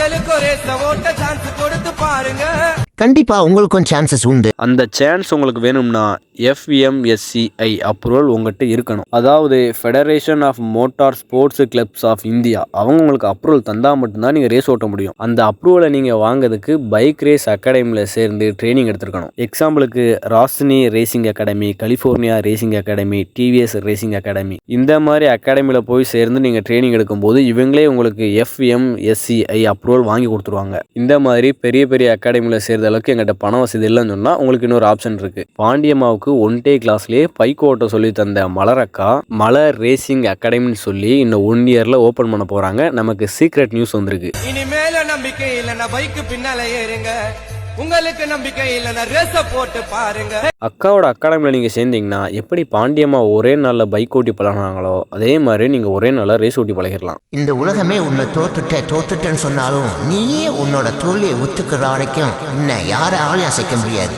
உங்களுக்கு ஒரு ஓட்ட சான்ஸ் கொடுத்து பாருங்க. கண்டிப்பா உங்களுக்கும் சான்சஸ் உண்டு. அந்த சான்ஸ் உங்களுக்கு வேணும்னா FMSCI அப்ரூவல் உங்கள்கிட்ட இருக்கணும். அதாவது federation of motor sports clubs of India அவங்க உங்களுக்கு அப்ரூவல் தந்தால் மட்டும்தான் நீங்கள் ரேஸ் ஓட்ட முடியும். அந்த அப்ரூவலை நீங்கள் வாங்கிறதுக்கு பைக் ரேஸ் அகாடமியில் சேர்ந்து ட்ரைனிங் எடுத்துருக்கணும். எக்ஸாம்பிளுக்கு ராசினி racing academy, California racing academy, TVS racing academy, இந்த மாதிரி அகாடமியில் போய் சேர்ந்து நீங்கள் ட்ரைனிங் எடுக்கும்போது இவங்களே உங்களுக்கு FMSCI அப்ரூவல் வாங்கி கொடுத்துருவாங்க. இந்த மாதிரி பெரிய பெரிய அகாடமியில் சேர்ந்த அளவுக்கு எங்கிட்ட பண வசதி இல்லைன்னு சொன்னால் உங்களுக்கு இன்னொரு ஆப்ஷன் இருக்குது. பாண்டியம்மாவுக்கு ஒன் டே கிளாஸ்லேயே பைக் ஓட்ட சொல்லி தந்த மலரக்கா மலர் ரேசிங் அகாடமின்னு சொல்லி இன்னும் 1 இயர்ல ஓப்பன் பண்ண போறாங்க. நமக்கு சீக்ரெட் நியூஸ் வந்திருக்கு. இனிமேல நம்பிக்கை இல்லைன்னா பைக் பின்னால ஏறுங்க, உங்களுக்கு நம்பிக்கை இல்லைன்னா ரேஸ போட்டு பாருங்க. அக்காவோட அகாடமியில் நீங்கள் சேர்ந்தீங்கன்னா எப்படி பாண்டியம்மா ஒரே நாளில் பைக் ஓட்டி பழகினாங்களோ அதே மாதிரி நீங்கள் ஒரே நாளில் ரேஸ் ஓட்டி பழகிடலாம். இந்த உலகமே உன்னை தோத்துட்டேன்னு சொன்னாலும் நீயே உன்னோட தோல்வியை ஒத்துக்கிற வரைக்கும் உன்னை யாராலையும் அசைக்க முடியாது.